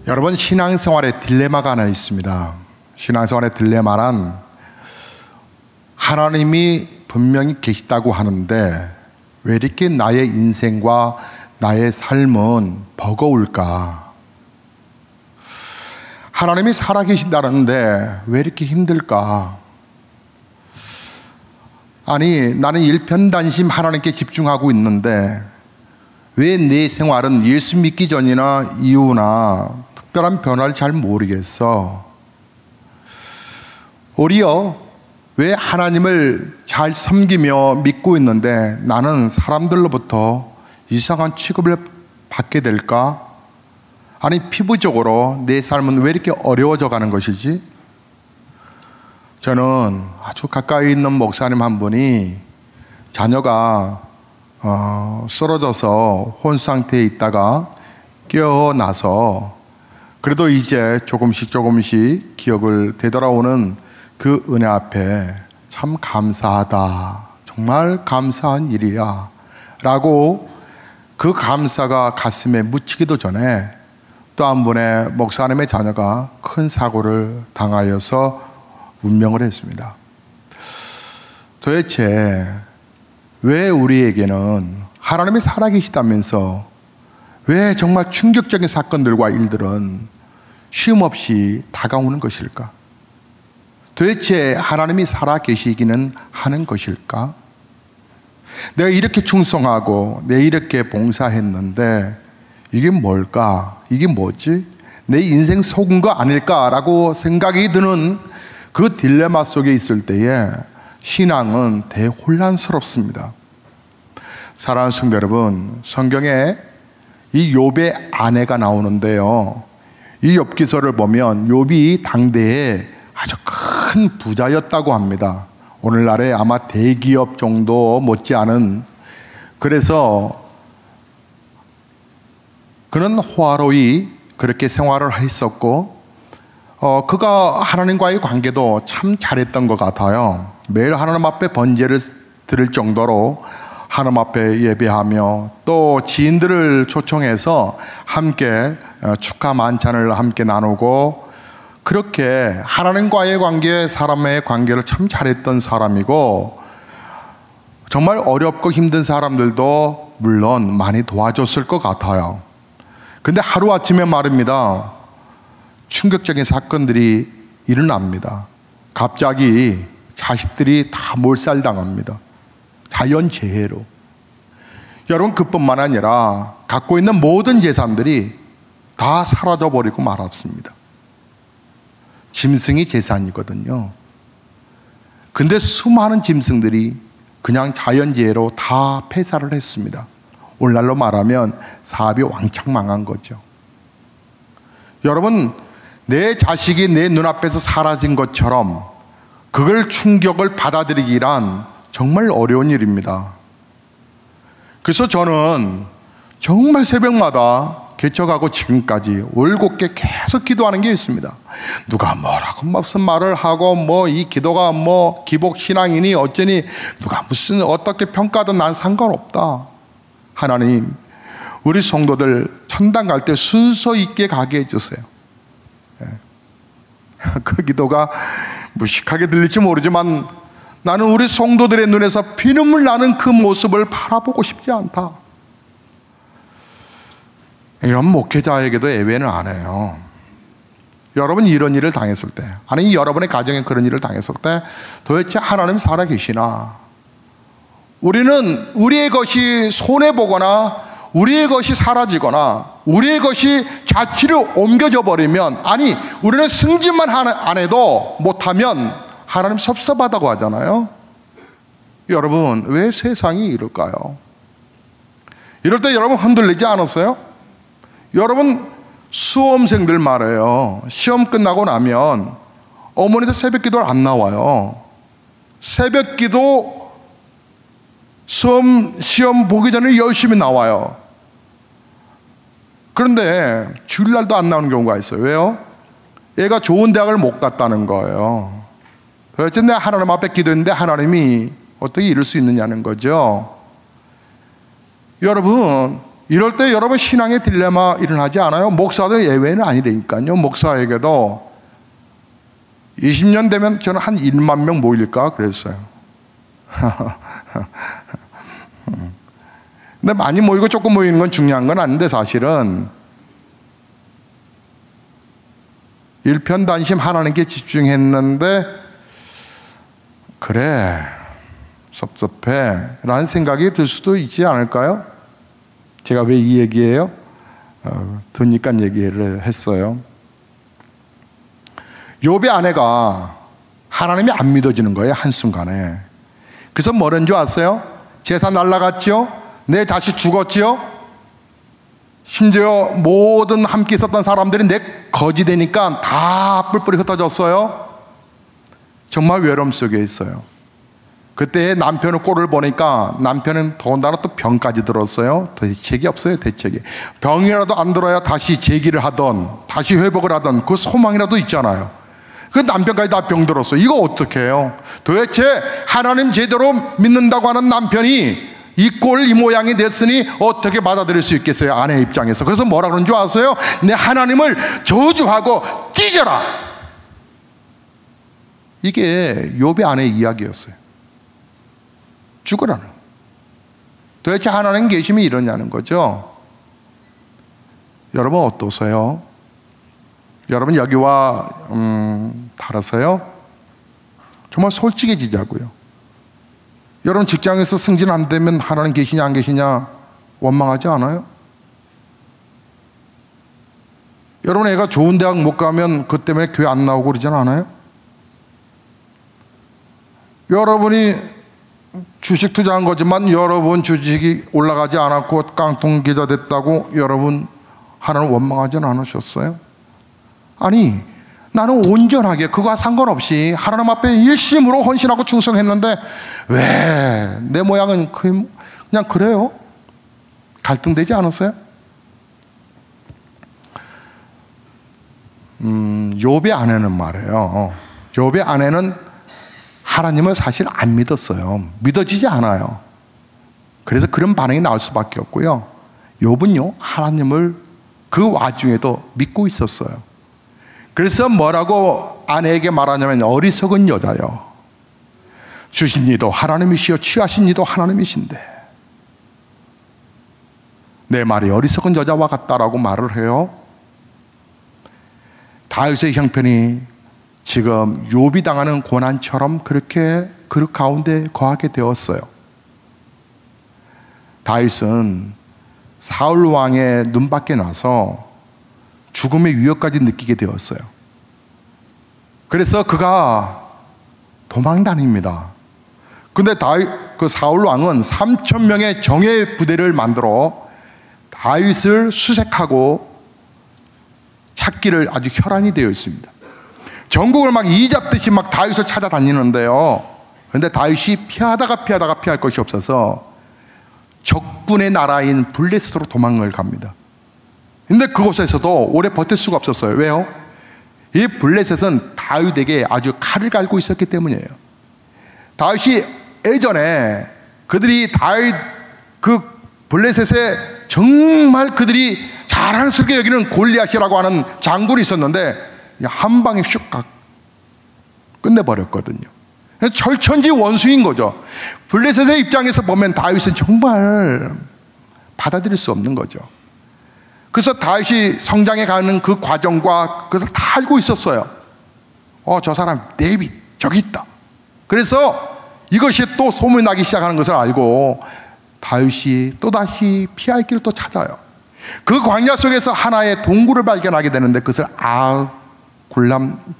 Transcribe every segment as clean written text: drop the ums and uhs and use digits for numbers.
여러분, 신앙생활에 딜레마가 하나 있습니다. 신앙생활의 딜레마란 하나님이 분명히 계시다고 하는데 왜 이렇게 나의 인생과 나의 삶은 버거울까? 하나님이 살아계신다는데 왜 이렇게 힘들까? 아니, 나는 일편단심 하나님께 집중하고 있는데 왜 내 생활은 예수 믿기 전이나 이후나 특별한 변화를 잘 모르겠어? 오히려 왜 하나님을 잘 섬기며 믿고 있는데 나는 사람들로부터 이상한 취급을 받게 될까? 아니, 피부적으로 내 삶은 왜 이렇게 어려워져 가는 것이지? 저는 아주 가까이 있는 목사님 한 분이 자녀가 쓰러져서 혼 상태에 있다가 깨어나서 그래도 이제 조금씩 기억을 되돌아오는 그 은혜 앞에 참 감사하다, 정말 감사한 일이야 라고 그 감사가 가슴에 묻히기도 전에 또 한 분의 목사님의 자녀가 큰 사고를 당하여서 운명을 했습니다. 도대체 왜 우리에게는 하나님이 살아계시다면서 왜 정말 충격적인 사건들과 일들은 쉼없이 다가오는 것일까? 도대체 하나님이 살아계시기는 하는 것일까? 내가 이렇게 충성하고 내가 이렇게 봉사했는데 이게 뭘까? 이게 뭐지? 내 인생 속은 거 아닐까라고 생각이 드는 그 딜레마 속에 있을 때에 신앙은 대혼란스럽습니다. 사랑하는 성도 여러분, 성경에 이 욥의 아내가 나오는데요, 이 욥기서를 보면 욥이 당대에 아주 큰 부자였다고 합니다. 오늘날에 아마 대기업 정도 못지않은. 그래서 그는 호화로이 그렇게 생활을 했었고 그가 하나님과의 관계도 참 잘했던 것 같아요. 매일 하나님 앞에 번제를 드릴 정도로 하나님 앞에 예배하며 또 지인들을 초청해서 함께 축하 만찬을 함께 나누고 그렇게 하나님과의 관계, 사람의 관계를 참 잘했던 사람이고 정말 어렵고 힘든 사람들도 물론 많이 도와줬을 것 같아요. 근데 하루아침에 말입니다, 충격적인 사건들이 일어납니다. 갑자기 자식들이 다 몰살당합니다. 자연재해로. 여러분, 그뿐만 아니라 갖고 있는 모든 재산들이 다 사라져버리고 말았습니다. 짐승이 재산이거든요. 근데 수많은 짐승들이 그냥 자연재해로 다 폐사를 했습니다. 오늘날로 말하면 사업이 왕창 망한 거죠. 여러분, 내 자식이 내 눈앞에서 사라진 것처럼 그걸 충격을 받아들이기란 정말 어려운 일입니다. 그래서 저는 정말 새벽마다 개척하고 지금까지 올곧게 계속 기도하는 게 있습니다. 누가 뭐라고 무슨 말을 하고 이 기도가 기복신앙이니 어쩌니 누가 무슨 어떻게 평가든 난 상관없다. 하나님, 우리 성도들 천당 갈 때 순서 있게 가게 해주세요. 그 기도가 무식하게 들릴지 모르지만 나는 우리 성도들의 눈에서 피눈물 나는 그 모습을 바라보고 싶지 않다. 이건 목회자에게도 예외는 안 해요. 여러분, 이런 일을 당했을 때, 아니 여러분의 가정에 그런 일을 당했을 때 도대체 하나님 살아계시나? 우리는 우리의 것이 손해보거나 우리의 것이 사라지거나 우리의 것이 자취로 옮겨져 버리면, 아니 우리는 승진만 안 해도 못하면 하나님 섭섭하다고 하잖아요. 여러분, 왜 세상이 이럴까요? 이럴 때 여러분 흔들리지 않았어요? 여러분, 수험생들 말이에요. 시험 끝나고 나면 어머니들 새벽기도를 안 나와요. 새벽기도 시험 보기 전에 열심히 나와요. 그런데 주일날도 안 나오는 경우가 있어요. 왜요? 얘가 좋은 대학을 못 갔다는 거예요. 도대체 내가 하나님 앞에 기도했는데 하나님이 어떻게 이럴 수 있느냐는 거죠. 여러분, 이럴 때 여러분 신앙의 딜레마 일어나지 않아요? 목사들 예외는 아니라니까요. 목사에게도 20년 되면 저는 한 1만 명 모일까 그랬어요. 근데 많이 모이고 조금 모이는 건 중요한 건 아닌데 사실은 일편단심 하나님께 집중했는데 그래 섭섭해 라는 생각이 들 수도 있지 않을까요? 제가 왜 이 얘기예요? 드니까 얘기를 했어요. 욥의 아내가 하나님이 안 믿어지는 거예요, 한순간에. 그래서 뭐라는 줄 아세요? 재산 날라갔죠? 내 자식 죽었죠? 심지어 모든 함께 있었던 사람들이 내 거지 되니까 다 뿔뿔이 흩어졌어요. 정말 외로움 속에 있어요. 그때 남편의 꼴을 보니까 남편은 더군다나 또 병까지 들었어요. 대책이 없어요, 대책이. 병이라도 안 들어야 다시 재기를 하던 다시 회복을 하던 그 소망이라도 있잖아요. 그 남편까지 다 병들었어요. 이거 어떻게 해요? 도대체 하나님 제대로 믿는다고 하는 남편이 이 꼴, 이 모양이 됐으니 어떻게 받아들일 수 있겠어요? 아내 입장에서. 그래서 뭐라 그런 줄 아세요? 내 하나님을 저주하고 찢어라. 이게 욥의 아내의 이야기였어요. 죽으라는. 도대체 하나님 계심이 이러냐는 거죠. 여러분 어떠세요? 여러분 여기와 다르세요? 정말 솔직해지자고요. 여러분 직장에서 승진 안 되면 하나님 계시냐 안 계시냐 원망하지 않아요? 여러분 애가 좋은 대학 못 가면 그 때문에 교회 안 나오고 그러진 않아요? 여러분이 주식 투자한 거지만 여러분 주식이 올라가지 않았고 깡통 기자 됐다고 여러분 하나님 원망하지는 않으셨어요? 아니 나는 온전하게 그거와 상관없이 하나님 앞에 일심으로 헌신하고 충성했는데 왜 내 모양은 그냥 그래요? 갈등되지 않았어요? 욥의 아내는 말이에요. 욥의 아내는 하나님을 사실 안 믿었어요. 믿어지지 않아요. 그래서 그런 반응이 나올 수밖에 없고요. 욥은요 하나님을 그 와중에도 믿고 있었어요. 그래서 뭐라고 아내에게 말하냐면 어리석은 여자요 주신 이도 하나님이시여 취하신 이도 하나님이신데 내 말이 어리석은 여자와 같다라고 말을 해요. 다윗의 형편이 지금 욥이 당하는 고난처럼 그렇게 그 가운데 거하게 되었어요. 다윗은 사울 왕의 눈밖에 나서 죽음의 위협까지 느끼게 되었어요. 그래서 그가 도망다닙니다. 근데 그 사울 왕은 3,000명의 정예 부대를 만들어 다윗을 수색하고 찾기를 아주 혈안이 되어 있습니다. 전국을 막 이잡듯이 막 다윗을 찾아다니는데요. 그런데 다윗이 피하다가 피할 것이 없어서 적군의 나라인 블레셋으로 도망을 갑니다. 근데 그곳에서도 오래 버틸 수가 없었어요. 왜요? 이 블레셋은 다윗에게 아주 칼을 갈고 있었기 때문이에요. 다윗이 예전에 그들이 다윗 그 블레셋에 정말 그들이 자랑스럽게 여기는 골리앗이라고 하는 장군이 있었는데 한 방에 슉 끝내버렸거든요. 철천지 원수인 거죠. 블레셋의 입장에서 보면 다윗은 정말 받아들일 수 없는 거죠. 그래서 다윗이 성장해 가는 그 과정과 그것을 다 알고 있었어요. 저 사람 데이빗 저기 있다. 그래서 이것이 또 소문이 나기 시작하는 것을 알고 다윗이 또다시 피할 길을 또 찾아요. 그 광야 속에서 하나의 동굴을 발견하게 되는데 그것을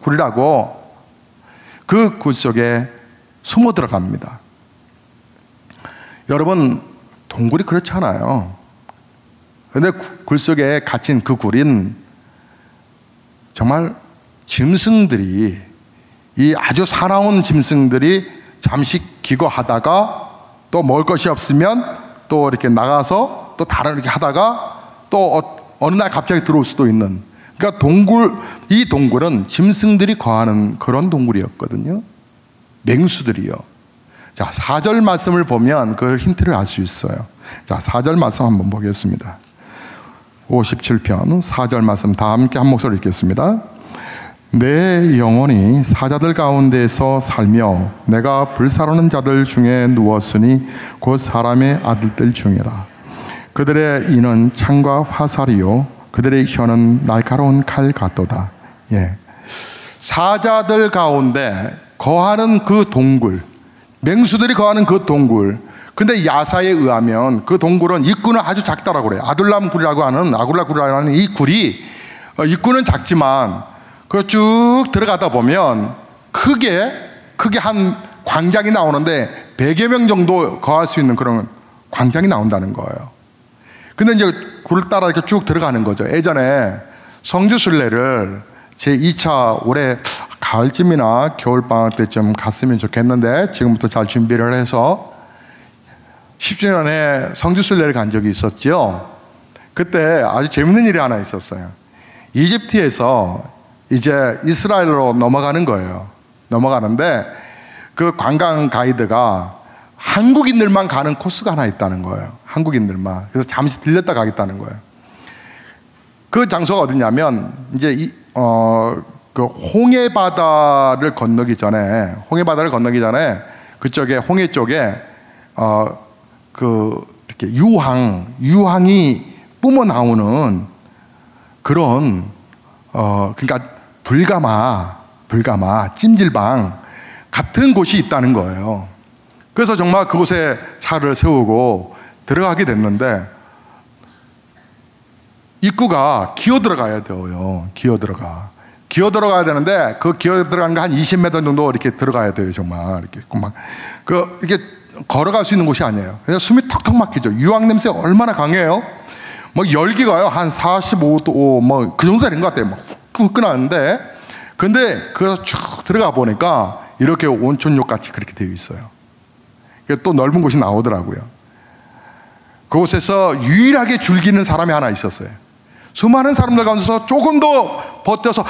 굴이라고 그 굴 속에 숨어 들어갑니다. 여러분 동굴이 그렇잖아요. 그런데 굴 속에 갇힌 그 굴인 정말 짐승들이 이 아주 사나운 짐승들이 잠시 기거하다가 또 먹을 것이 없으면 또 이렇게 나가서 또 다른 이렇게 하다가 또 어느 날 갑자기 들어올 수도 있는 그러니까 이 동굴은 짐승들이 거하는 그런 동굴이었거든요. 맹수들이요. 자, 4절 말씀을 보면 그 힌트를 알 수 있어요. 자, 4절 말씀 한번 보겠습니다. 57편 4절 말씀 다 함께 한 목소리 읽겠습니다. 내 영혼이 사자들 가운데서 살며 내가 불사르는 자들 중에 누웠으니 곧 사람의 아들들 중이라. 그들의 이는 창과 화살이요 그들의 혀는 날카로운 칼 같도다. 예. 사자들 가운데 거하는 그 동굴, 맹수들이 거하는 그 동굴. 근데 야사에 의하면 그 동굴은 입구는 아주 작다라고 그래요. 아둘람 굴이라고 하는, 아굴라 굴이라고 하는 이 굴이 입구는 작지만 그 쭉 들어가다 보면 크게 한 광장이 나오는데 100여 명 정도 거할 수 있는 그런 광장이 나온다는 거예요. 근데 이제 굴을 따라 이렇게 쭉 들어가는 거죠. 예전에 성지순례를 제 2차 올해 가을쯤이나 겨울방학 때쯤 갔으면 좋겠는데 지금부터 잘 준비를 해서 10주년에 성지순례를 간 적이 있었죠. 그때 아주 재밌는 일이 하나 있었어요. 이집트에서 이제 이스라엘로 넘어가는 거예요. 넘어가는데 그 관광 가이드가 한국인들만 가는 코스가 하나 있다는 거예요. 한국인들만. 그래서 잠시 들렸다 가겠다는 거예요. 그 장소가 어디냐면 이제 그 홍해바다를 건너기 전에 그쪽에 홍해 쪽에 이렇게 유황이 뿜어 나오는 그런 그러니까 불가마 찜질방 같은 곳이 있다는 거예요. 그래서 정말 그곳에 차를 세우고 들어가게 됐는데 입구가 기어 들어가야 돼요. 기어 들어가야 되는데 그 기어 들어가는 거 한 20m 정도 이렇게 들어가야 돼요. 정말 이렇게 걸어갈 수 있는 곳이 아니에요. 그냥 숨이 턱턱 막히죠. 유황 냄새 얼마나 강해요. 뭐 열기가요 한 45도 뭐 그 정도 되는 것 같아요. 막 후끈하는데 근데 그래서 쭉 들어가 보니까 이렇게 온천욕 같이 그렇게 되어 있어요. 또 넓은 곳이 나오더라고요. 그곳에서 유일하게 즐기는 사람이 하나 있었어요. 수많은 사람들 가운데서 조금 더 버텨서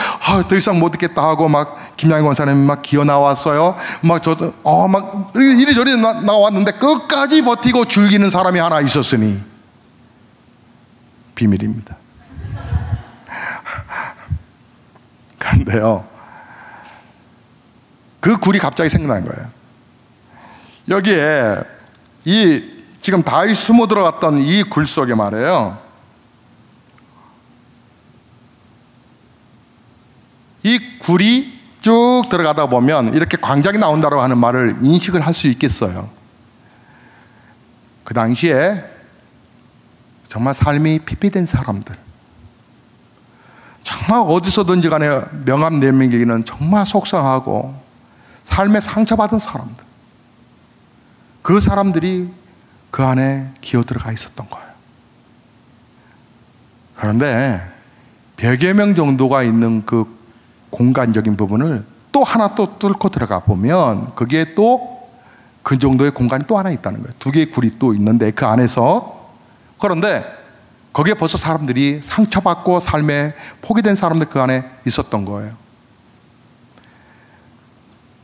더 이상 못 있겠다 하고 막 김양희 권사님 막 기어 나왔어요. 막 저도 막 이리저리 나왔는데 끝까지 버티고 즐기는 사람이 하나 있었으니 비밀입니다. 그런데요, 그 굴이 갑자기 생각난 거예요. 여기에 지금 다윗 숨어 들어갔던 이 굴 속에 말이에요, 이 굴이 쭉 들어가다 보면 이렇게 광장이 나온다고 하는 말을 인식을 할 수 있겠어요. 그 당시에 정말 삶이 피폐된 사람들, 정말 어디서든지 간에 명함 내밀기는 정말 속상하고 삶에 상처받은 사람들, 그 사람들이 그 안에 기어 들어가 있었던 거예요. 그런데 100여 명 정도가 있는 그 공간적인 부분을 또 하나 또 뚫고 들어가 보면 거기에 또 그 정도의 공간이 또 하나 있다는 거예요. 2개의 굴이 또 있는데 그 안에서, 그런데 거기에 벌써 사람들이 상처받고 삶에 포기된 사람들 그 안에 있었던 거예요.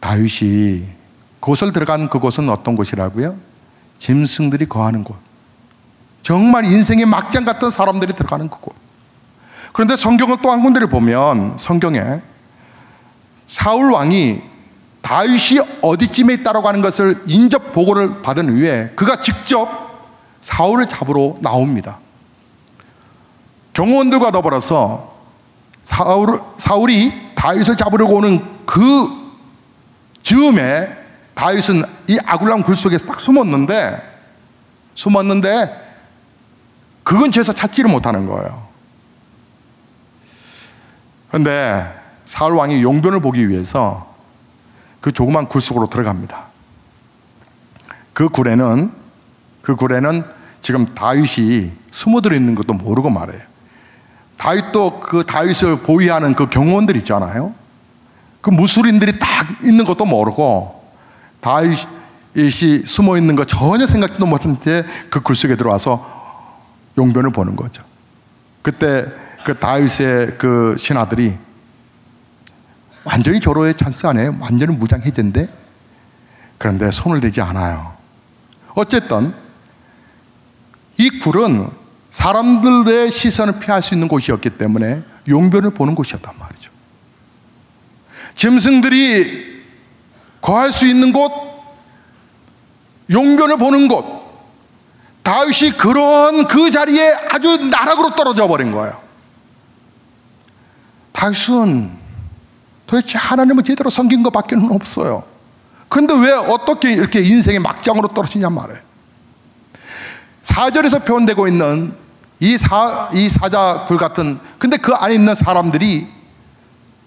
다윗이 그곳을 들어간 그곳은 어떤 곳이라고요? 짐승들이 거하는 곳, 정말 인생의 막장 같은 사람들이 들어가는 그곳. 그런데 성경을 또 한 군데를 보면 성경에 사울 왕이 다윗이 어디쯤에 있다고 하는 것을 인접 보고를 받은 후에 그가 직접 사울을 잡으러 나옵니다. 경호원들과 더불어서 사울이 다윗을 잡으려고 오는 그 즈음에 다윗은 이 아굴람 굴 속에 딱 숨었는데 그 근처에서 찾지를 못하는 거예요. 그런데 사울 왕이 용변을 보기 위해서 그 조그만 굴 속으로 들어갑니다. 그 굴에는 지금 다윗이 숨어들어 있는 것도 모르고 말해요. 다윗도 그 다윗을 보위하는 그 경호원들 있잖아요. 그 무술인들이 다 있는 것도 모르고 다윗이 숨어 있는 거 전혀 생각지도 못한 채 그 굴 속에 들어와서 용변을 보는 거죠. 그때 그 다윗의 그 신하들이 완전히 결호의 찬스 아니에요? 완전히 무장해제인데? 그런데 손을 대지 않아요. 어쨌든 이 굴은 사람들의 시선을 피할 수 있는 곳이었기 때문에 용변을 보는 곳이었단 말이죠. 짐승들이 거할 수 있는 곳, 용변을 보는 곳, 다윗이 그런 그 자리에 아주 나락으로 떨어져 버린 거예요. 다윗은 도대체 하나님을 제대로 섬긴 것밖에 없어요. 근데 왜 어떻게 이렇게 인생의 막장으로 떨어지냔 말이에요. 4절에서 표현되고 있는 이 사자굴 같은, 근데 그 안에 있는 사람들이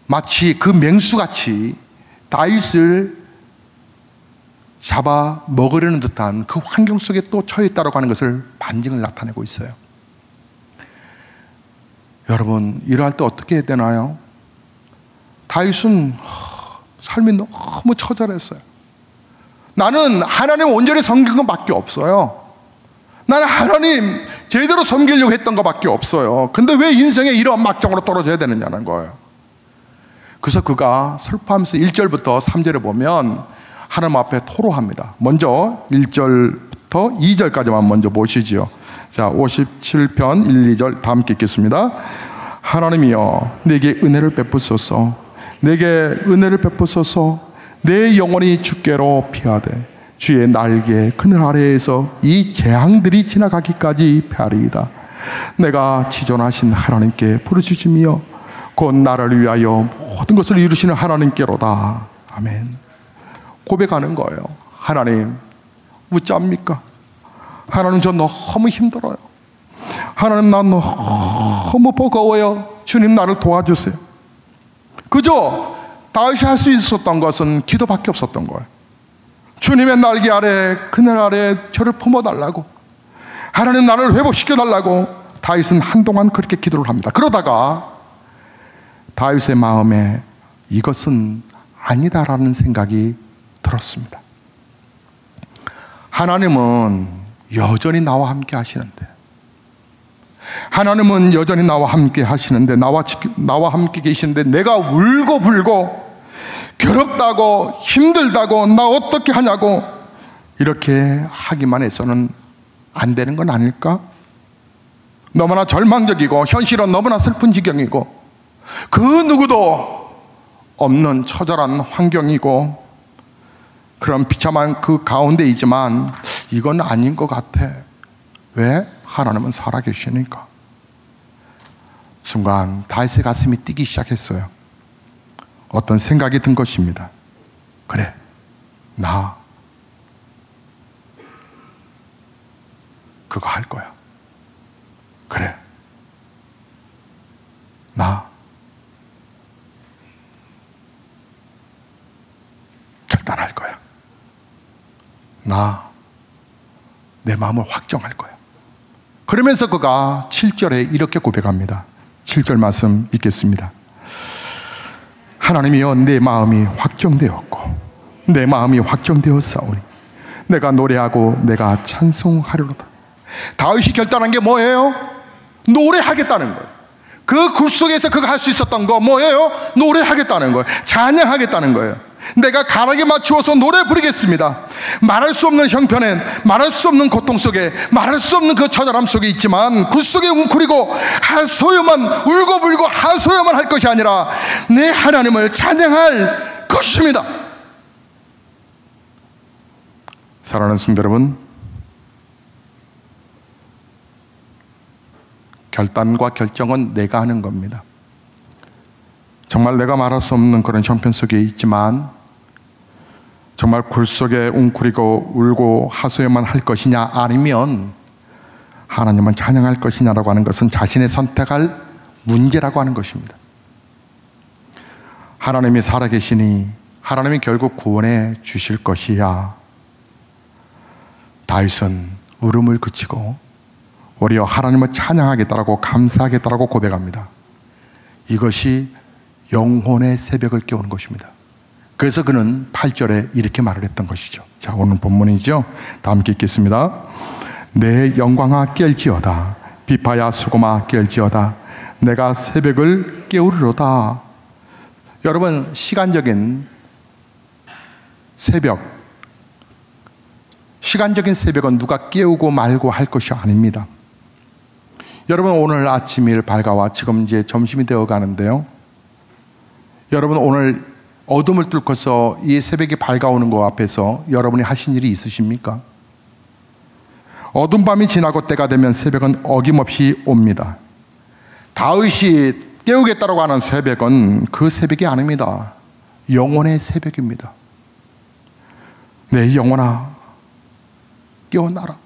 마치 그 맹수같이 다윗을 잡아 먹으려는 듯한 그 환경 속에 또 처해 있다고 하는 것을 반증을 나타내고 있어요. 여러분, 이러할 때 어떻게 해야 되나요? 다윗은 삶이 너무 처절했어요. 나는 하나님 온전히 섬긴 것밖에 없어요. 나는 하나님 제대로 섬기려고 했던 것밖에 없어요. 근데 왜 인생에 이런 막장으로 떨어져야 되느냐는 거예요. 그래서 그가 슬퍼하면서 1절부터 3절에 보면 하나님 앞에 토로합니다. 먼저 1절부터 2절까지만 먼저 보시지요. 자, 57편 1, 2절 다 함께 읽겠습니다. 하나님이여, 내게 은혜를 베푸소서. 내게 은혜를 베푸소서. 내 영혼이 주께로 피하되 주의 날개 그늘 아래에서 이 재앙들이 지나가기까지 피하리이다. 내가 지존하신 하나님께 부르짖으며 곧 나를 위하여 모든 것을 이루시는 하나님께로다. 아멘. 고백하는 거예요. 하나님, 어찌합니까? 하나님, 저 너무 힘들어요. 하나님, 난 너무 버거워요. 주님, 나를 도와주세요. 그저 다윗이 할 수 있었던 것은 기도밖에 없었던 거예요. 주님의 날개 아래, 그늘 아래 저를 품어달라고, 하나님 나를 회복시켜달라고 다윗은 한동안 그렇게 기도를 합니다. 그러다가 다윗의 마음에 이것은 아니다라는 생각이 들었습니다. 하나님은 여전히 나와 함께 하시는데, 하나님은 여전히 나와 함께 하시는데, 나와 함께 계시는데 내가 울고 불고 괴롭다고 힘들다고 나 어떻게 하냐고 이렇게 하기만 해서는 안 되는 건 아닐까? 너무나 절망적이고 현실은 너무나 슬픈 지경이고 그 누구도 없는 처절한 환경이고 그런 비참한 그 가운데이지만 이건 아닌 것 같아. 왜? 하나님은 살아계시니까. 순간 다윗의 가슴이 뛰기 시작했어요. 어떤 생각이 든 것입니다. 그래, 나 그거 할 거야. 그래, 나 결단할 거야. 나 내 마음을 확정할 거야. 그러면서 그가 7절에 이렇게 고백합니다. 7절 말씀 읽겠습니다. 하나님이여, 내 마음이 확정되었고 내 마음이 확정되었사오니 내가 노래하고 내가 찬송하리로다. 다윗이 결단한 게 뭐예요? 노래하겠다는 거예요. 그 굴 속에서 그가 할 수 있었던 거 뭐예요? 노래하겠다는 거예요. 찬양하겠다는 거예요. 내가 가락에 맞추어서 노래 부르겠습니다. 말할 수 없는 형편엔, 말할 수 없는 고통 속에, 말할 수 없는 그 처절함 속에 있지만 굴 속에 웅크리고 하소연만 울고 불고 하소연만 할 것이 아니라 내 하나님을 찬양할 것입니다. 사랑하는 성도 여러분, 결단과 결정은 내가 하는 겁니다. 정말 내가 말할 수 없는 그런 형편 속에 있지만 정말 굴 속에 웅크리고 울고 하소연만 할 것이냐, 아니면 하나님은 찬양할 것이냐라고 하는 것은 자신의 선택할 문제라고 하는 것입니다. 하나님이 살아계시니 하나님이 결국 구원해 주실 것이야. 다윗은 울음을 그치고 오히려 하나님을 찬양하겠다라고, 감사하겠다라고 고백합니다. 이것이 영혼의 새벽을 깨우는 것입니다. 그래서 그는 8절에 이렇게 말을 했던 것이죠. 자, 오늘 본문이죠. 다 함께 읽겠습니다. 내 영광아 깰지어다. 비파야 수고마 깰지어다. 내가 새벽을 깨우리로다. 여러분, 시간적인 새벽, 시간적인 새벽은 누가 깨우고 말고 할 것이 아닙니다. 여러분, 오늘 아침일 밝아와 지금 이제 점심이 되어 가는데요. 여러분, 오늘 어둠을 뚫고서 이 새벽이 밝아오는 것 앞에서 여러분이 하신 일이 있으십니까? 어둠 밤이 지나고 때가 되면 새벽은 어김없이 옵니다. 다윗이 깨우겠다고 하는 새벽은 그 새벽이 아닙니다. 영혼의 새벽입니다. 내 영혼아, 깨어나라.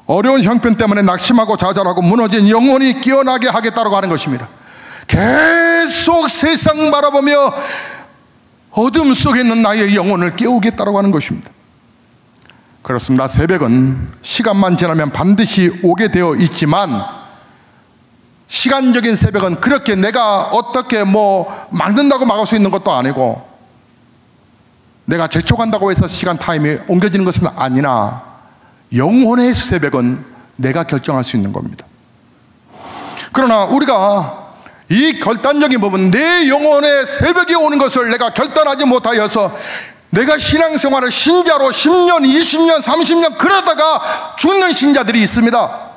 어려운 형편 때문에 낙심하고 좌절하고 무너진 영혼이 깨어나게 하겠다고 하는 것입니다. 계속 세상 바라보며 어둠 속에 있는 나의 영혼을 깨우겠다고 하는 것입니다. 그렇습니다. 새벽은 시간만 지나면 반드시 오게 되어 있지만, 시간적인 새벽은 그렇게 내가 어떻게 막는다고 막을 수 있는 것도 아니고, 내가 재촉한다고 해서 시간 타임이 옮겨지는 것은 아니나, 영혼의 새벽은 내가 결정할 수 있는 겁니다. 그러나 우리가 이 결단적인 부분, 내 영혼의 새벽이 오는 것을 내가 결단하지 못하여서 내가 신앙생활을 신자로 10년, 20년, 30년 그러다가 죽는 신자들이 있습니다.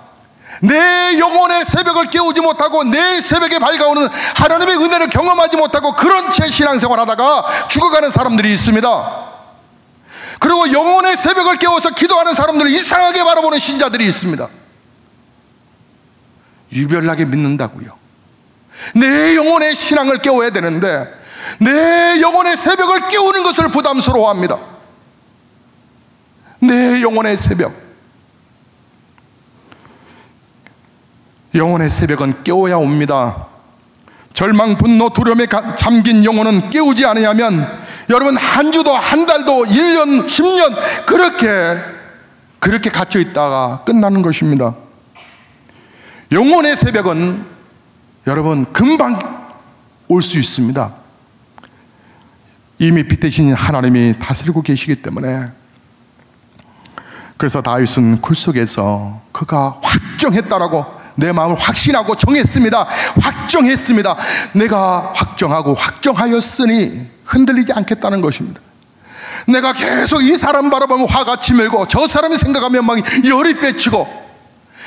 내 영혼의 새벽을 깨우지 못하고 내 새벽에 밝아오는 하나님의 은혜를 경험하지 못하고 그런 채 신앙생활 하다가 죽어가는 사람들이 있습니다. 그리고 영혼의 새벽을 깨워서 기도하는 사람들을 이상하게 바라보는 신자들이 있습니다. 유별나게 믿는다고요. 내 영혼의 신앙을 깨워야 되는데 내 영혼의 새벽을 깨우는 것을 부담스러워합니다. 내 영혼의 새벽, 영혼의 새벽은 깨워야 옵니다. 절망, 분노, 두려움에 잠긴 영혼은 깨우지 않으면 여러분, 한 주도 한 달도 1년, 10년 그렇게 갇혀 있다가 끝나는 것입니다. 영혼의 새벽은 여러분 금방 올 수 있습니다. 이미 빛대신 하나님이 다스리고 계시기 때문에. 그래서 다윗은 굴 속에서 그가 확정했다라고, 내 마음을 확신하고 정했습니다. 확정했습니다. 내가 확정하고 확정하였으니 흔들리지 않겠다는 것입니다. 내가 계속 이 사람 바라보면 화가 치밀고 저 사람이 생각하면 막 열이 맺히고,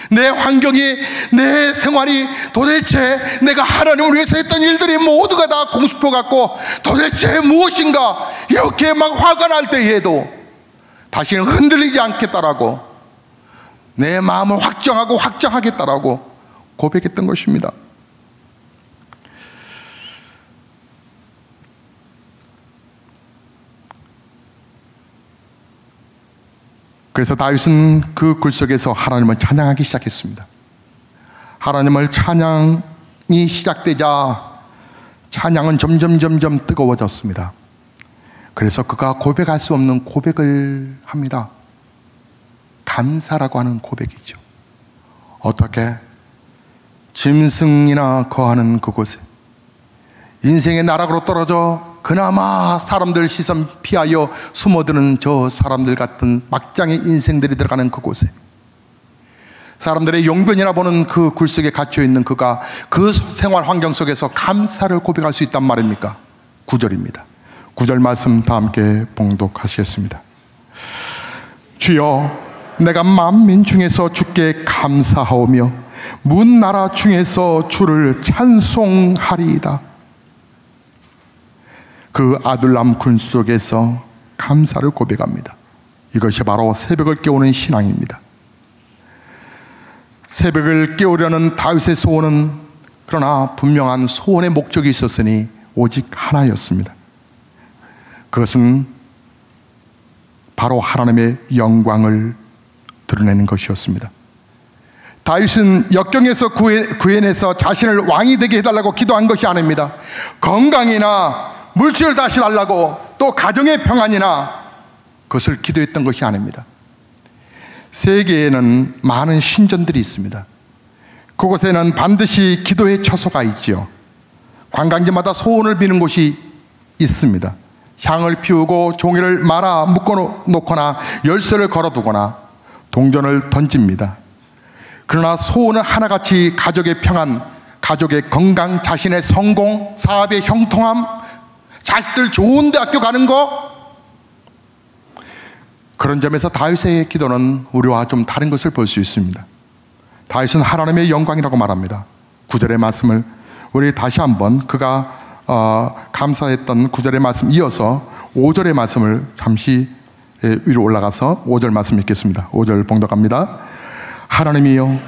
내 환경이, 내 생활이 도대체 내가 하나님을 위해서 했던 일들이 모두가 다 공수표 같고 도대체 무엇인가 이렇게 막 화가 날 때에도 다시는 흔들리지 않겠다라고, 내 마음을 확정하고 확정하겠다라고 고백했던 것입니다. 그래서 다윗은 그 굴 속에서 하나님을 찬양하기 시작했습니다. 하나님을 찬양이 시작되자 찬양은 점점 뜨거워졌습니다. 그래서 그가 고백할 수 없는 고백을 합니다. 감사라고 하는 고백이죠. 어떻게? 짐승이나 거하는 그곳에, 인생의 나락으로 떨어져 그나마 사람들 시선 피하여 숨어드는 저 사람들 같은 막장의 인생들이 들어가는 그곳에, 사람들의 용변이나 보는 그 굴 속에 갇혀있는 그가 그 생활 환경 속에서 감사를 고백할 수 있단 말입니까? 9절입니다. 9절 말씀 다 함께 봉독하시겠습니다. 주여, 내가 만민 중에서 주께 감사하오며 문 나라 중에서 주를 찬송하리이다. 그 아둘람 굴 속에서 감사를 고백합니다. 이것이 바로 새벽을 깨우는 신앙입니다. 새벽을 깨우려는 다윗의 소원은 그러나 분명한 소원의 목적이 있었으니 오직 하나였습니다. 그것은 바로 하나님의 영광을 드러내는 것이었습니다. 다윗은 역경에서 구해내서 자신을 왕이 되게 해달라고 기도한 것이 아닙니다. 건강이나 물질을 다시 달라고, 또 가정의 평안이나 그것을 기도했던 것이 아닙니다. 세계에는 많은 신전들이 있습니다. 그곳에는 반드시 기도의 처소가 있지요. 관광지마다 소원을 비는 곳이 있습니다. 향을 피우고 종이를 말아 묶어 놓거나 열쇠를 걸어두거나 동전을 던집니다. 그러나 소원은 하나같이 가족의 평안, 가족의 건강, 자신의 성공, 사업의 형통함, 자식들 좋은 대학교 가는 거, 그런 점에서 다윗의 기도는 우리와 좀 다른 것을 볼 수 있습니다. 다윗은 하나님의 영광이라고 말합니다. 9절의 말씀을 우리 다시 한번 그가 감사했던 9절의 말씀 이어서 5절의 말씀을 잠시 위로 올라가서 5절 말씀 읽겠습니다. 5절 봉독합니다. 하나님이여,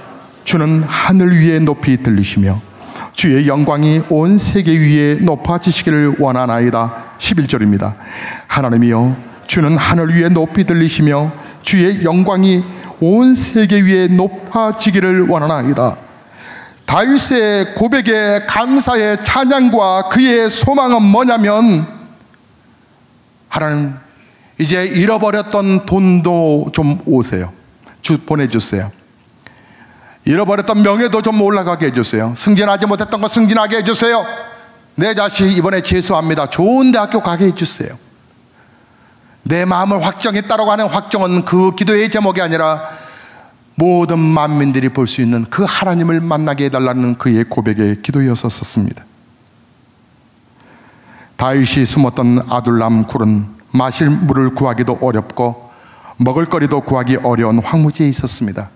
주는 하늘 위에 높이 들리시며 주의 영광이 온 세계 위에 높아지시기를 원하나이다. 11절입니다. 하나님이여, 주는 하늘 위에 높이 들리시며 주의 영광이 온 세계 위에 높아지기를 원하나이다. 다윗의 고백의 감사의 찬양과 그의 소망은 뭐냐면, 하나님, 이제 잃어버렸던 돈도 좀 오세요. 보내주세요. 잃어버렸던 명예도 좀 올라가게 해주세요. 승진하지 못했던 거 승진하게 해주세요. 내 자식 이번에 재수합니다. 좋은 대학교 가게 해주세요. 내 마음을 확정했다라고 하는 확정은 그 기도의 제목이 아니라 모든 만민들이 볼 수 있는 그 하나님을 만나게 해달라는 그의 고백의 기도였었습니다. 다윗이 숨었던 아둘람 굴은 마실 물을 구하기도 어렵고 먹을거리도 구하기 어려운 황무지에 있었습니다.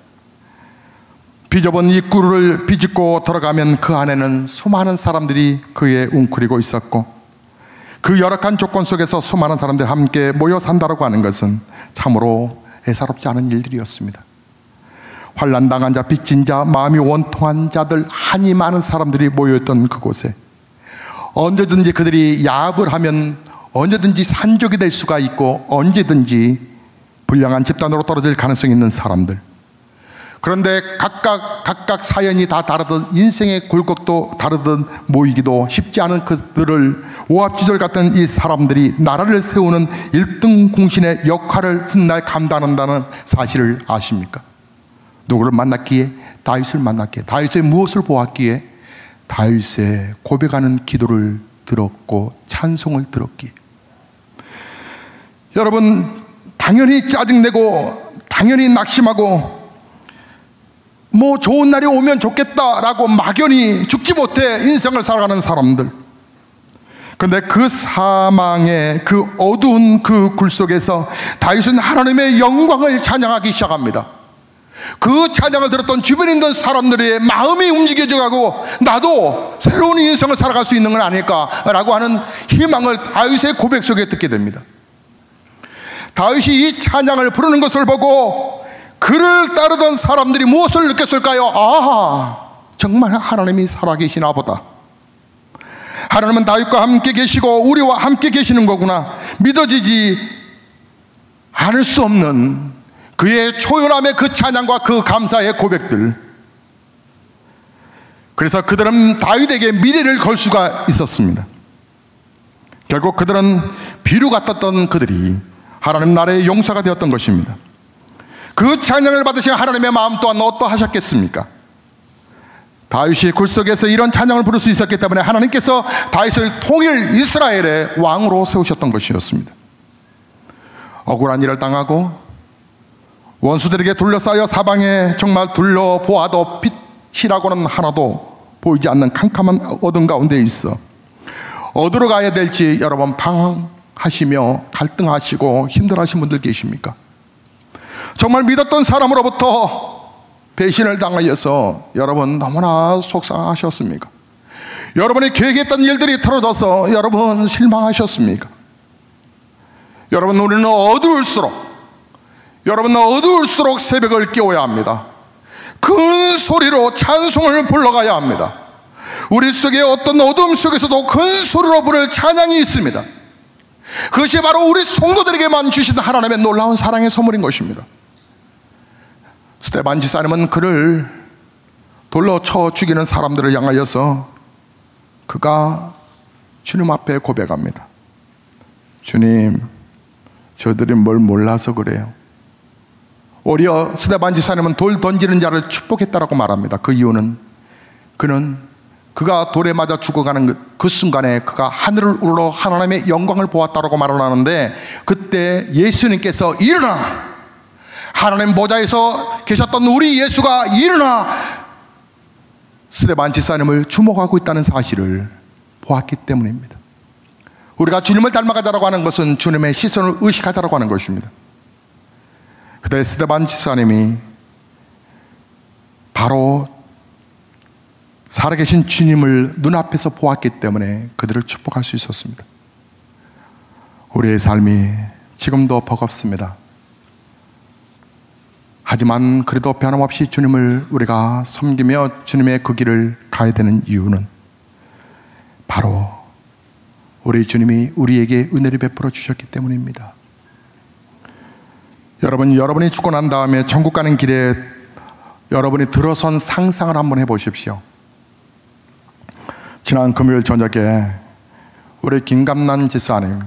비좁은 입구를 비집고 들어가면 그 안에는 수많은 사람들이 그에 웅크리고 있었고, 그 열악한 조건 속에서 수많은 사람들이 함께 모여 산다고 하는 것은 참으로 애사롭지 않은 일들이었습니다. 환난당한 자, 빚진 자, 마음이 원통한 자들, 한이 많은 사람들이 모여있던 그곳에 언제든지 그들이 야합을 하면 언제든지 산적이 될 수가 있고 언제든지 불량한 집단으로 떨어질 가능성이 있는 사람들, 그런데 각각 사연이 다 다르든 인생의 굴곡도 다르든 모이기도 쉽지 않은 그들을 오합지졸 같은 이 사람들이 나라를 세우는 1등 공신의 역할을 훗날 감당한다는 사실을 아십니까? 누구를 만났기에? 다윗을 만났기에. 다윗의 무엇을 보았기에? 다윗의 고백하는 기도를 들었고 찬송을 들었기에. 여러분, 당연히 짜증내고 당연히 낙심하고 뭐 좋은 날이 오면 좋겠다라고 막연히 죽지 못해 인생을 살아가는 사람들, 그런데 그 사망의 그 어두운 그 굴 속에서 다윗은 하나님의 영광을 찬양하기 시작합니다. 그 찬양을 들었던 주변에 있는 사람들의 마음이 움직여져 가고 나도 새로운 인생을 살아갈 수 있는 건 아닐까라고 하는 희망을 다윗의 고백 속에 듣게 됩니다. 다윗이 이 찬양을 부르는 것을 보고 그를 따르던 사람들이 무엇을 느꼈을까요? 아, 정말 하나님이 살아계시나 보다. 하나님은 다윗과 함께 계시고 우리와 함께 계시는 거구나. 믿어지지 않을 수 없는 그의 초연함의 그 찬양과 그 감사의 고백들. 그래서 그들은 다윗에게 미래를 걸 수가 있었습니다. 결국 그들은 비루 같았던 그들이 하나님 나라의 용사가 되었던 것입니다. 그 찬양을 받으신 하나님의 마음 또한 어떠하셨겠습니까? 다윗이 굴 속에서 이런 찬양을 부를 수 있었기 때문에 하나님께서 다윗을 통일 이스라엘의 왕으로 세우셨던 것이었습니다. 억울한 일을 당하고 원수들에게 둘러싸여 사방에 정말 둘러보아도 빛이라고는 하나도 보이지 않는 캄캄한 어둠 가운데 있어 어디로 가야 될지 여러분 방황하시며 갈등하시고 힘들어하신 분들 계십니까? 정말 믿었던 사람으로부터 배신을 당하여서 여러분 너무나 속상하셨습니까? 여러분이 계획했던 일들이 틀어져서 여러분 실망하셨습니까? 여러분, 우리는 어두울수록 새벽을 깨워야 합니다. 큰 소리로 찬송을 불러가야 합니다. 우리 속에 어떤 어둠 속에서도 큰 소리로 부를 찬양이 있습니다. 그것이 바로 우리 성도들에게만 주신 하나님의 놀라운 사랑의 선물인 것입니다. 스데반 지사님은 그를 돌로 쳐 죽이는 사람들을 향하여서 그가 주님 앞에 고백합니다. 주님, 저들이 뭘 몰라서 그래요. 오히려 스데반 지사님은 돌 던지는 자를 축복했다라고 말합니다. 그 이유는 그가 돌에 맞아 죽어가는 그 순간에 그가 하늘을 우러러 하나님의 영광을 보았다라고 말을 하는데, 그때 예수님께서 일어나, 하나님 보좌에서 계셨던 우리 예수가 일어나 스데반 지사님을 주목하고 있다는 사실을 보았기 때문입니다. 우리가 주님을 닮아가자라고 하는 것은 주님의 시선을 의식하자라고 하는 것입니다. 그때 스데반 집사님이 바로 살아계신 주님을 눈앞에서 보았기 때문에 그들을 축복할 수 있었습니다. 우리의 삶이 지금도 버겁습니다. 하지만 그래도 변함없이 주님을 우리가 섬기며 주님의 그 길을 가야 되는 이유는 바로 우리 주님이 우리에게 은혜를 베풀어 주셨기 때문입니다. 여러분, 여러분이 죽고 난 다음에 천국 가는 길에 여러분이 들어선 상상을 한번 해보십시오. 지난 금요일 저녁에 우리 김감난 집사님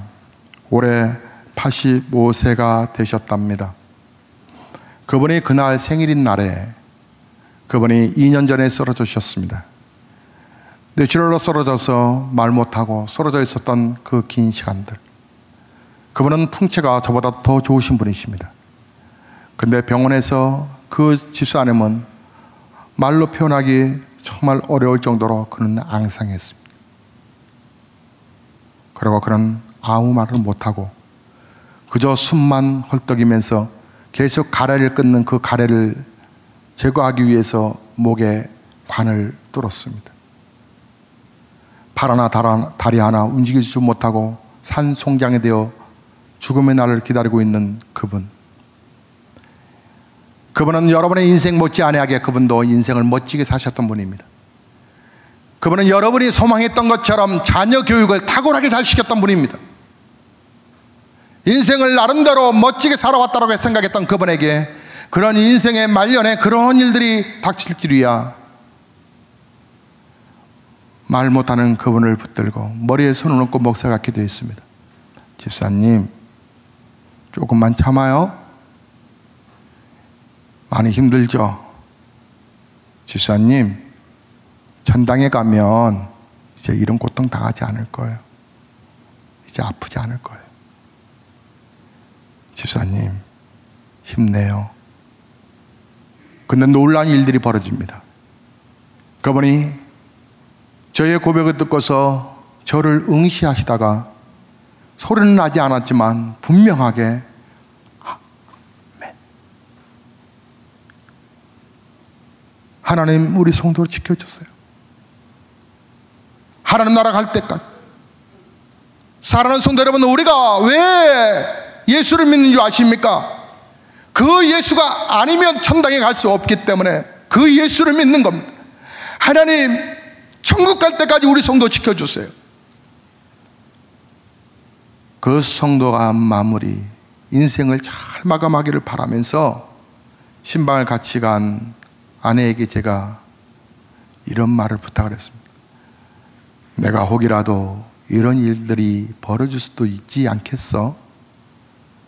올해 85세가 되셨답니다. 그분이 그날 생일인 날에 그분이 2년 전에 쓰러지셨습니다. 뇌출혈로 쓰러져서 말 못하고 쓰러져 있었던 그 긴 시간들, 그분은 풍채가 저보다 더 좋으신 분이십니다. 근데 병원에서 그 집사님은 말로 표현하기 정말 어려울 정도로 그는 앙상했습니다. 그리고 그는 아무 말을 못하고 그저 숨만 헐떡이면서 계속 가래를 끊는 그 가래를 제거하기 위해서 목에 관을 뚫었습니다. 팔 하나 다리 하나 움직이지 못하고 산송장이 되어 죽음의 날을 기다리고 있는 그분은 여러분의 인생 못지않게 그분도 인생을 멋지게 사셨던 분입니다. 그분은 여러분이 소망했던 것처럼 자녀 교육을 탁월하게 잘 시켰던 분입니다. 인생을 나름대로 멋지게 살아왔다고 생각했던 그분에게 그런 인생의 말년에 그런 일들이 닥칠 줄이야 말 못하는 그분을 붙들고 머리에 손을 얹고 목사가 기도했습니다. 집사님, 조금만 참아요. 많이 힘들죠? 집사님, 천당에 가면 이제 이런 고통 당하지 않을 거예요. 이제 아프지 않을 거예요. 집사님, 힘내요. 근데 놀라운 일들이 벌어집니다. 그분이 저의 고백을 듣고서 저를 응시하시다가 소리는 나지 않았지만 분명하게 아멘. 하나님 우리 성도를 지켜주세요. 하나님 나라 갈 때까지. 사랑하는 성도 여러분, 우리가 왜 예수를 믿는 줄 아십니까? 그 예수가 아니면 천당에 갈 수 없기 때문에 그 예수를 믿는 겁니다. 하나님 천국 갈 때까지 우리 성도 지켜주세요. 그 성도가 마무리 인생을 잘 마감하기를 바라면서 신방을 같이 간 아내에게 제가 이런 말을 부탁을 했습니다. 내가 혹이라도 이런 일들이 벌어질 수도 있지 않겠어?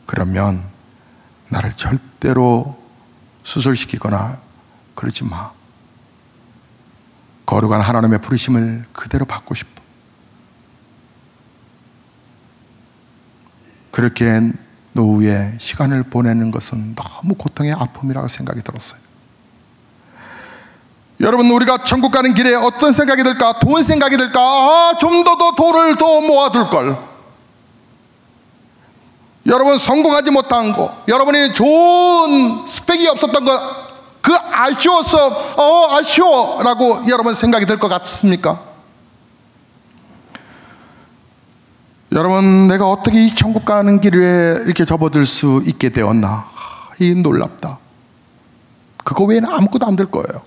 그러면 나를 절대로 수술시키거나 그러지 마. 거룩한 하나님의 부르심을 그대로 받고 싶어. 그렇게 노후에 시간을 보내는 것은 너무 고통의 아픔이라고 생각이 들었어요. 여러분, 우리가 천국 가는 길에 어떤 생각이 들까? 돈 생각이 들까? 좀 더 돈을 더 모아둘 걸. 여러분, 성공하지 못한 거, 여러분이 좋은 스펙이 없었던 거, 그 아쉬워서 아쉬워라고 여러분 생각이 들 것 같습니까? 여러분, 내가 어떻게 이 천국 가는 길에 이렇게 접어들 수 있게 되었나? 이 놀랍다. 그거 외에는 아무것도 안 될 거예요.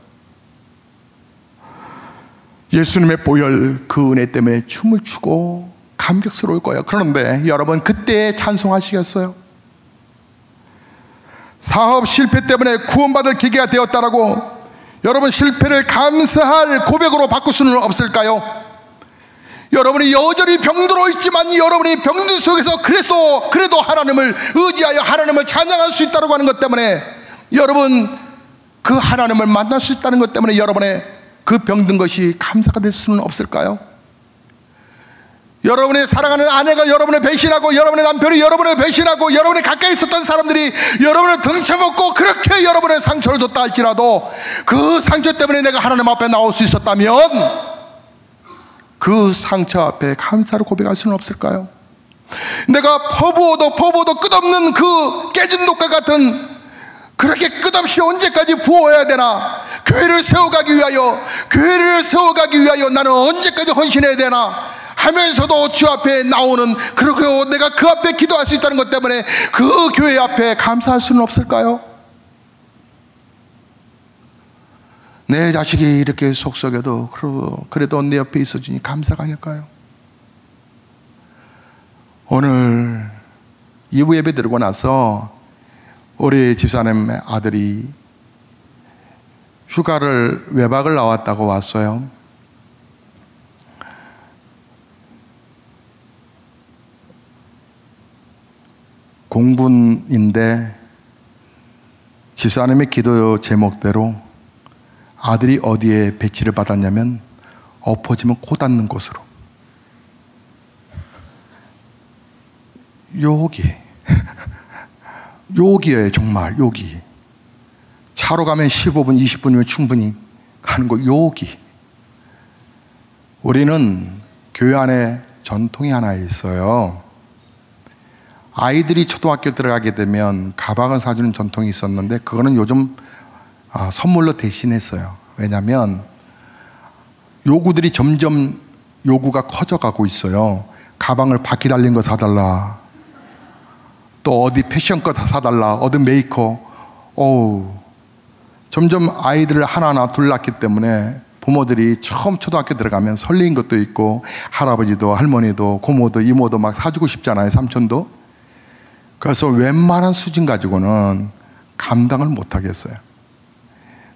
예수님의 보혈 그 은혜 때문에 춤을 추고 감격스러울 거예요. 그런데 여러분, 그때 찬송하시겠어요? 사업 실패 때문에 구원받을 기계가 되었다라고 여러분 실패를 감사할 고백으로 바꿀 수는 없을까요? 여러분이 여전히 병들어 있지만 여러분이 병든 속에서 그래도 하나님을 의지하여 하나님을 찬양할 수 있다고 하는 것 때문에 여러분 그 하나님을 만날 수 있다는 것 때문에 여러분의 그 병든 것이 감사가 될 수는 없을까요? 여러분의 사랑하는 아내가 여러분을 배신하고 여러분의 남편이 여러분을 배신하고 여러분이 가까이 있었던 사람들이 여러분을 등쳐먹고 그렇게 여러분의 상처를 줬다 할지라도 그 상처 때문에 내가 하나님 앞에 나올 수 있었다면 그 상처 앞에 감사를 고백할 수는 없을까요? 내가 퍼부어도 끝없는 그 깨진 독과 같은 그렇게 끝없이 언제까지 부어야 되나? 교회를 세워가기 위하여 나는 언제까지 헌신해야 되나? 하면서도 주 앞에 나오는, 그리고 내가 그 앞에 기도할 수 있다는 것 때문에 그 교회 앞에 감사할 수는 없을까요? 내 자식이 이렇게 속썩여도 그래도 내 옆에 있어주니 감사가 아닐까요? 오늘 2부 예배 드리고 나서 우리 집사님의 아들이 외박을 나왔다고 왔어요. 공군인데 집사님의 기도 제목대로 아들이 어디에 배치를 받았냐면 엎어지면 코 닿는 곳으로. 여기에요. 정말 여기. 차로 가면 15분 20분이면 충분히 가는 거. 여기. 우리는 교회 안에 전통이 하나 있어요. 아이들이 초등학교 들어가게 되면 가방을 사주는 전통이 있었는데 그거는 요즘 선물로 대신했어요. 왜냐하면 요구들이 점점 요구가 커져가고 있어요. 가방을 바퀴 달린 거 사달라, 또 어디 패션거 다 사달라, 어디 메이커. 점점 아이들을 하나하나 둘 낳기 때문에 부모들이 처음 초등학교 들어가면 설레인 것도 있고 할아버지도 할머니도 고모도 이모도 막 사주고 싶잖아요. 삼촌도. 그래서 웬만한 수준 가지고는 감당을 못 하겠어요.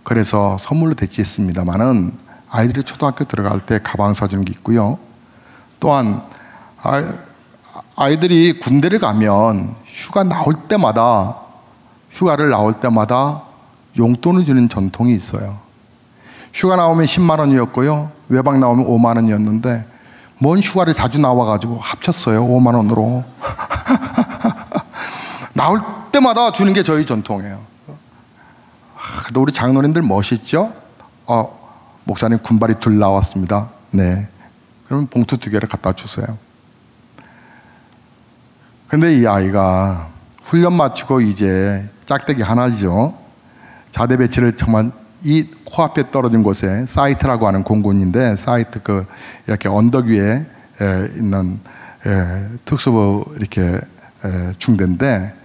그래서 선물로 대체했습니다만은 아이들이 초등학교 들어갈 때 가방 사주는 게 있고요. 또한 아이들이 군대를 가면 휴가를 나올 때마다 용돈을 주는 전통이 있어요. 휴가 나오면 10만 원이었고요. 외박 나오면 5만 원이었는데 뭔 휴가를 자주 나와가지고 합쳤어요. 5만 원으로. 나올 때마다 주는 게 저희 전통이에요. 그래도 우리 장로님들 멋있죠? 목사님 군발이 둘 나왔습니다. 네. 그러면 봉투 2개를 갖다 주세요. 근데 이 아이가 훈련 마치고 이제 짝대기 하나죠. 자대 배치를 정말 이 코앞에 떨어진 곳에 사이트라고 하는 공군인데, 사이트 이렇게 언덕 위에 있는 특수부 이렇게 중대인데,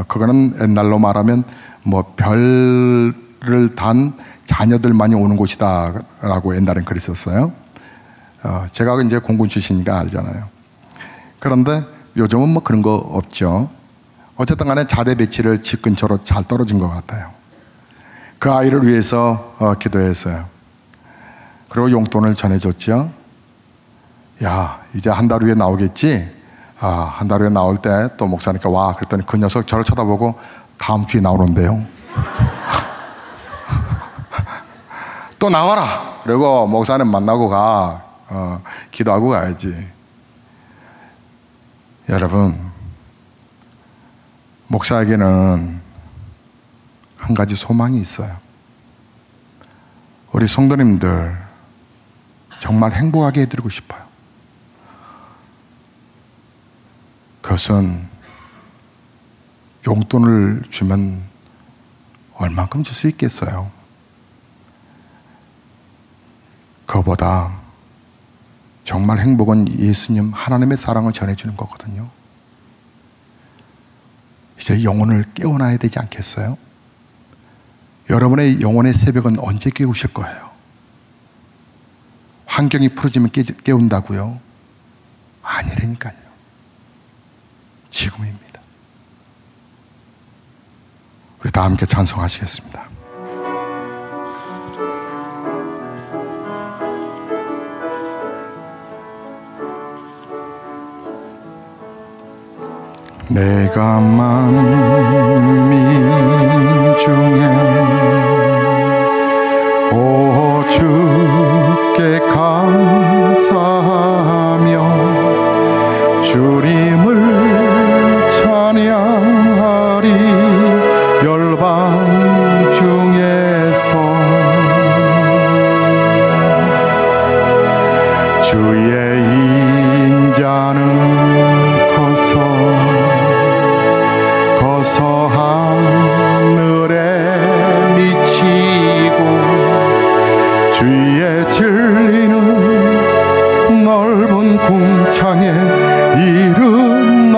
그거는 옛날로 말하면 뭐 별을 단 자녀들만이 오는 곳이다라고 옛날엔 그랬었어요. 제가 이제 공군 출신이니까 알잖아요. 그런데 요즘은 뭐 그런 거 없죠. 어쨌든 간에 자대 배치를 집 근처로 잘 떨어진 것 같아요. 그 아이를 위해서 기도했어요. 그리고 용돈을 전해줬죠. 야, 이제 한 달 후에 나오겠지? 한 달 후에 나올 때 또 목사님께 와. 그랬더니 그 녀석 저를 쳐다보고 다음 주에 나오는데요. 또 나와라. 그리고 목사님 만나고 가. 기도하고 가야지. 여러분, 목사에게는 한 가지 소망이 있어요. 우리 성도님들 정말 행복하게 해드리고 싶어요. 그것은 용돈을 주면 얼만큼 줄 수 있겠어요? 그거보다 정말 행복은 예수님 하나님의 사랑을 전해주는 거거든요. 이제 영혼을 깨워놔야 되지 않겠어요? 여러분의 영혼의 새벽은 언제 깨우실 거예요? 환경이 풀어지면 깨운다고요? 아니라니까요. 지금입니다. 우리 다 함께 찬송하시겠습니다. 내가 만민 중에 오 주께 감사하며 주님을 찬양하리. 열방 중에서 주의 인자는 커서 하늘에 위에 질리는 넓은 궁창에 이르나니